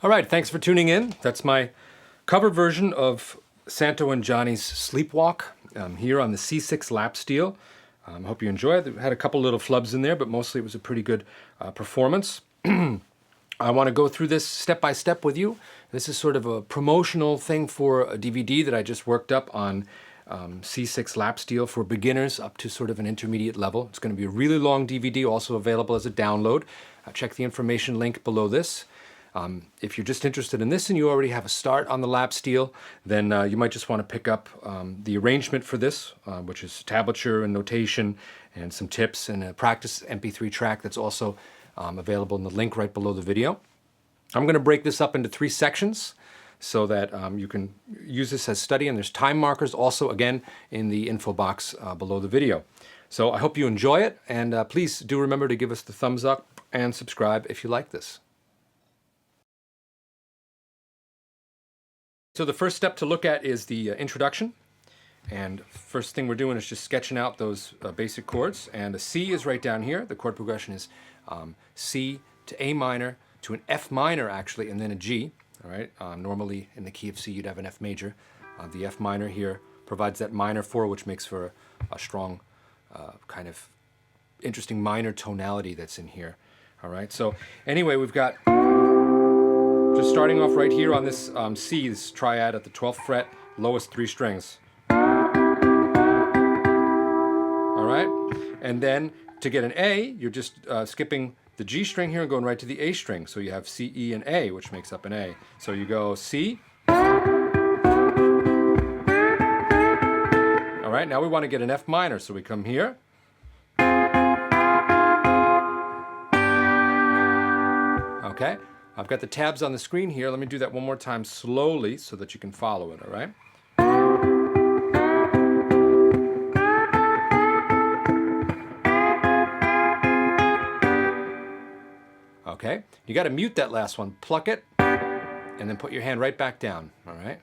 All right, thanks for tuning in. That's my cover version of Santo and Johnny's Sleepwalk here on the C6 lap steel. I hope you enjoy it. Had a couple little flubs in there, but mostly it was a pretty good performance. I want to go through this step by step with you. This is sort of a promotional thing for a DVD that I just worked up on C6 lap steel for beginners up to sort of an intermediate level. It's going to be a really long DVD, also available as a download. Check the information link below this. If you're just interested in this and you already have a start on the lap steel, then you might just want to pick up the arrangement for this, which is tablature and notation and some tips and a practice MP3 track that's also available in the link right below the video. I'm going to break this up into 3 sections so that you can use this as study, and there's time markers also again in the info box below the video. So I hope you enjoy it, and please do remember to give us the thumbs up and subscribe if you like this. So the first step to look at is the introduction, and first thing we're doing is just sketching out those basic chords, and a C is right down here. The chord progression is C to A minor to an F minor actually, and then a G. All right. Normally in the key of C you'd have an F major. The F minor here provides that minor 4, which makes for a strong kind of interesting minor tonality that's in here. All right. So anyway, we've got just starting off right here on this C, this triad at the 12th fret, lowest 3 strings. All right, and then to get an A, you're just skipping the G string here and going right to the A string. So you have C, E, and A, which makes up an A. So you go C. All right, now we want to get an F minor, so we come here. Okay. I've got the tabs on the screen here. Let me do that one more time slowly so that you can follow it, all right? Okay, you got to mute that last one. Pluck it, and then put your hand right back down, all right?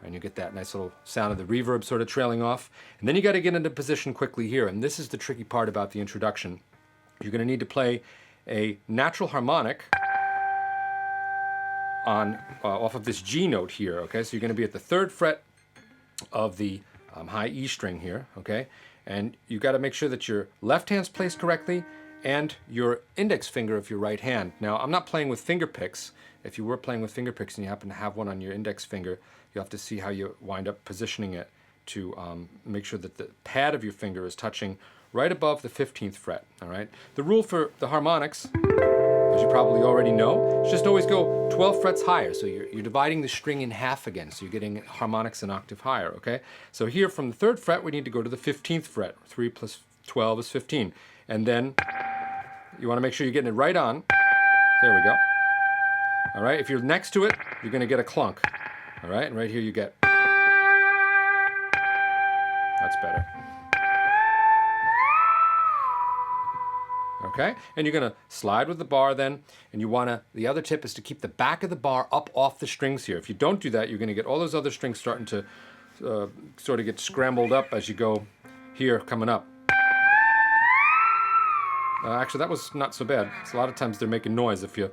And you get that nice little sound of the reverb sort of trailing off. And then you got to get into position quickly here, and this is the tricky part about the introduction. You're going to need to play a natural harmonic on off of this G note here, okay? So you're going to be at the 3rd fret of the high E string here, okay? And you got to make sure that your left hand's placed correctly and your index finger of your right hand. Now, I'm not playing with finger picks. If you were playing with finger picks and you happen to have one on your index finger, you have to see how you wind up positioning it to make sure that the pad of your finger is touching right above the 15th fret, all right? The rule for the harmonics, as you probably already know, is just always go 12 frets higher. So you're dividing the string in half again, so you're getting harmonics an octave higher, okay? So here from the 3rd fret, we need to go to the 15th fret. 3 plus 12 is 15. And then you want to make sure you're getting it right on. There we go. All right, if you're next to it, you're going to get a clunk. All right, and right here you get. That's better. Okay, and you're going to slide with the bar then, and you want to, the other tip is to keep the back of the bar up off the strings here. If you don't do that, you're going to get all those other strings starting to sort of get scrambled up as you go here coming up. Actually, that was not so bad. So a lot of times they're making noise if you...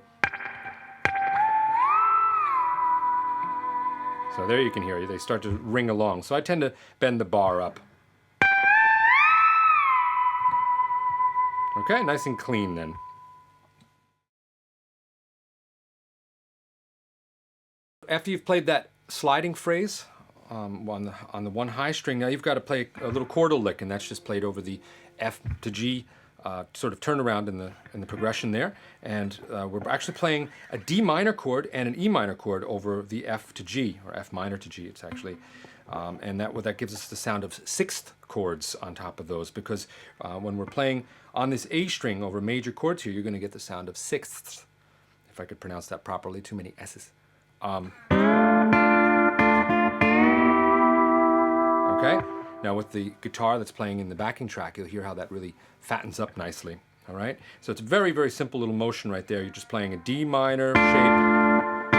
So there you can hear you. They start to ring along. So I tend to bend the bar up. Okay, nice and clean then. After you've played that sliding phrase on the 1 high string, now you've got to play a little chordal lick, and that's just played over the F to G sort of turnaround in the progression there. And we're actually playing a D minor chord and an E minor chord over the F to G, or F minor to G, it's actually. And that gives us the sound of 6th chords on top of those, because when we're playing on this A string over major chords here, you're going to get the sound of 6ths, if I could pronounce that properly. Too many S's. Okay, now with the guitar that's playing in the backing track, you'll hear how that really fattens up nicely. All right, so it's a very, very simple little motion right there. You're just playing a D minor shape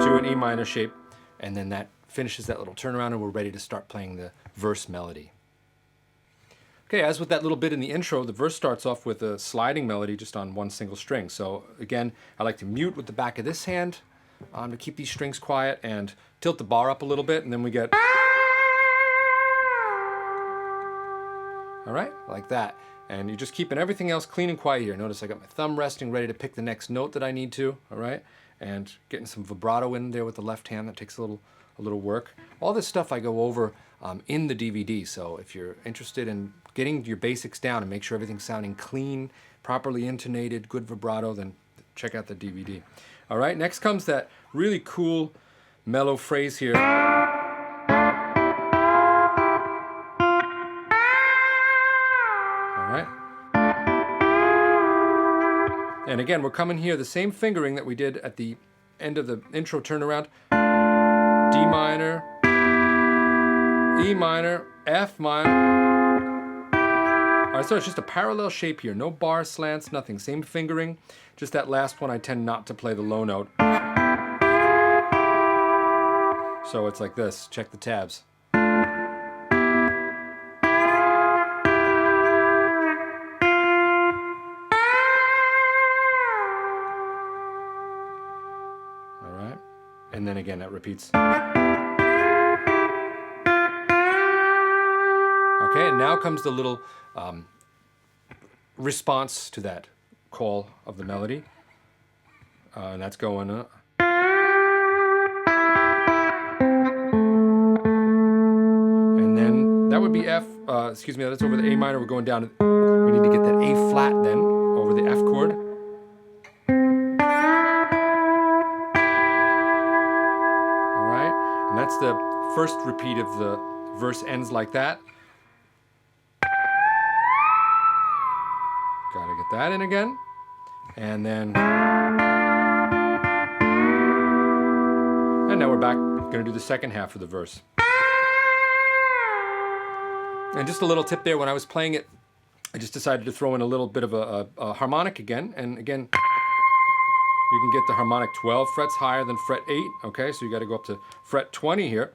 to an E minor shape, and then that finishes that little turnaround, and we're ready to start playing the verse melody. Okay, as with that little bit in the intro, the verse starts off with a sliding melody just on one single string. So again, I like to mute with the back of this hand to keep these strings quiet and tilt the bar up a little bit, and then we get, all right, like that. And you're just keeping everything else clean and quiet here. Notice I got my thumb resting, ready to pick the next note that I need to, all right? And getting some vibrato in there with the left hand. That takes a little work. All this stuff I go over in the DVD, so if you're interested in getting your basics down and make sure everything's sounding clean, properly intonated, good vibrato, then check out the DVD. All right, next comes that really cool mellow phrase here. And again, we're coming here, the same fingering that we did at the end of the intro turnaround. D minor, E minor, F minor. All right, so it's just a parallel shape here. No bar slants, nothing. Same fingering. Just that last one, I tend not to play the low note. So it's like this. Check the tabs. And then again, that repeats. Okay, and now comes the little response to that call of the melody. And that's going And then that would be F, excuse me, that's over the A minor. We're going down. We need to get that A flat then over the F chord. And that's the first repeat of the verse, ends like that. Gotta get that in again. And then, and now we're back, gonna do the second half of the verse. And just a little tip there, when I was playing it, I just decided to throw in a little bit of a harmonic again. And again, you can get the harmonic 12 frets higher than fret 8, okay? So you got to go up to fret 20 here.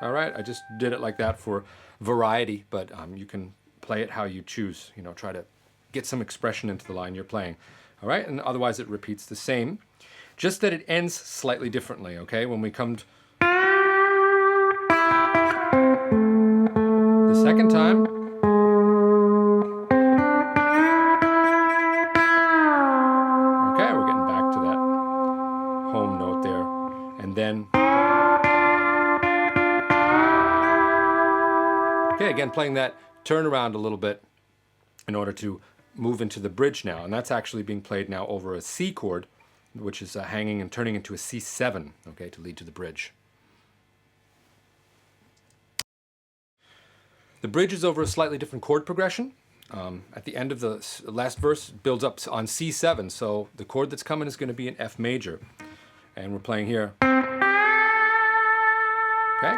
All right, I just did it like that for variety, but you can play it how you choose. You know, try to get some expression into the line you're playing. All right, and otherwise it repeats the same, just that it ends slightly differently, okay? When we come to the second time, then, okay, again, playing that turnaround a little bit in order to move into the bridge now. And that's actually being played now over a C chord, which is hanging and turning into a C7, okay, to lead to the bridge. The bridge is over a slightly different chord progression. At the end of the last verse, builds up on C7, so the chord that's coming is going to be an F major. And we're playing here. Okay,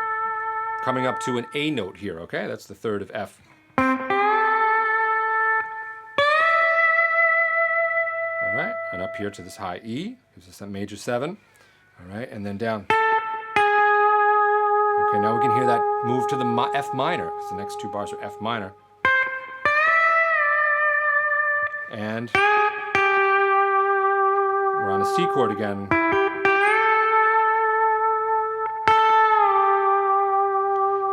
coming up to an A note here, okay? That's the third of F. All right, and up here to this high E, gives us that major 7. All right, and then down. Okay, now we can hear that move to the F minor, because the next two bars are F minor. And we're on a C chord again.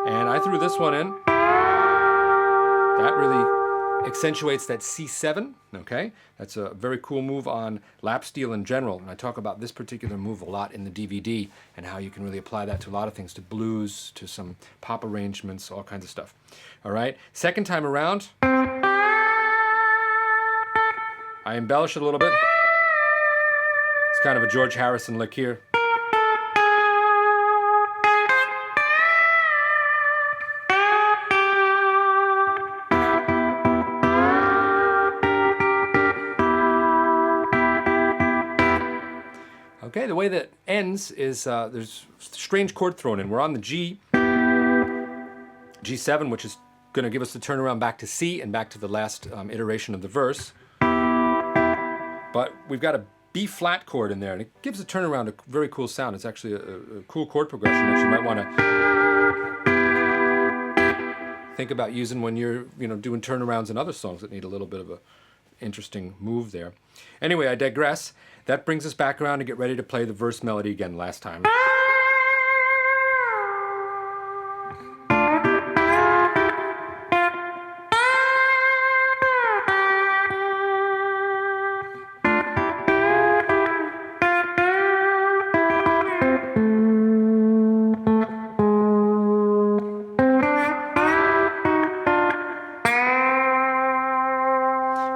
And I threw this one in. That really accentuates that C7, okay? That's a very cool move on lap steel in general. And I talk about this particular move a lot in the DVD and how you can really apply that to a lot of things, to blues, to some pop arrangements, all kinds of stuff. All right, second time around, I embellish it a little bit. It's kind of a George Harrison lick here. Okay, the way that ends is there's strange chord thrown in. We're on the G7, which is going to give us the turnaround back to C and back to the last iteration of the verse. But we've got a B flat chord in there, and it gives the turnaround a very cool sound. It's actually a cool chord progression that you might want to think about using when you're, doing turnarounds and other songs that need a little bit of a interesting move there. Anyway, I digress. That brings us back around to get ready to play the verse melody again last time.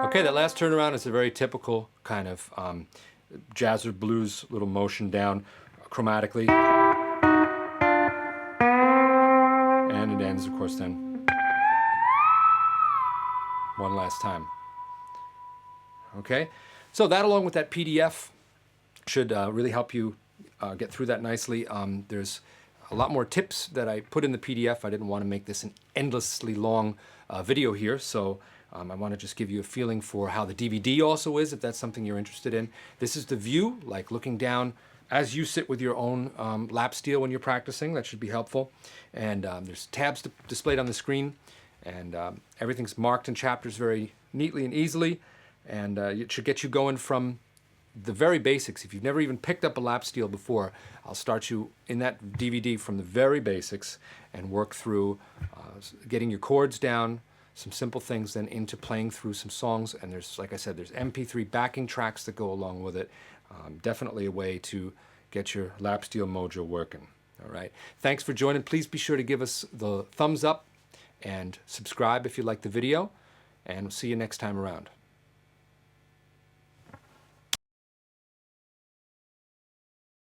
Okay, that last turnaround is a very typical kind of jazz or blues little motion down chromatically. And it ends, of course, then one last time. Okay, so that along with that PDF should really help you get through that nicely. There's a lot more tips that I put in the PDF. I didn't want to make this an endlessly long video here, so I want to just give you a feeling for how the DVD also is, if that's something you're interested in. This is the view, like looking down as you sit with your own lap steel when you're practicing. That should be helpful. And there's tabs displayed on the screen, and everything's marked in chapters very neatly and easily, and it should get you going from the very basics. If you've never even picked up a lap steel before, I'll start you in that DVD from the very basics and work through getting your chords down, some simple things, then into playing through some songs. And there's, like I said, there's MP3 backing tracks that go along with it. Definitely a way to get your lap steel mojo working. All right. Thanks for joining. Please be sure to give us the thumbs up and subscribe if you like the video. And we'll see you next time around.